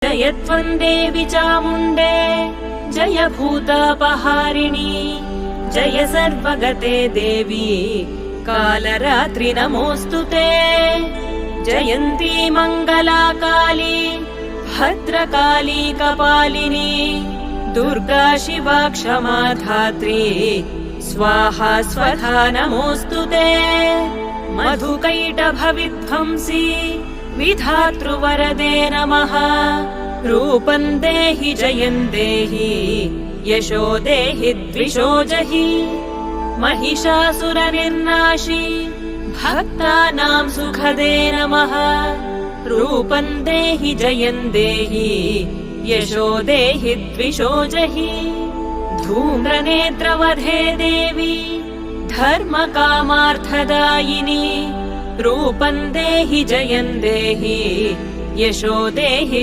जय त्वं देवि चामुण्डे जय भूतापहारिणी जय सर्वगते देवी कालरात्रि नमोऽस्तु ते जयन्ती मङ्गला काली भद्रकाली कपालिनी दुर्गा शिवा क्षमा धात्री स्वाहा स्वधा नमोऽस्तु ते मधुकैटभविध्वंसी विधातृवरदे नमः रूपं देहि जयं देहि यशो देहि द्विषो जहि महिषासुरनिर्नाशी भक्तानां सुखदे नमः रूपं देहि जयं देहि यशो देहि द्विषो जहि धूम्रनेत्रवधे देवी धर्मकामार्थदायिनी रूपं देहि जयं देहि यशो देहि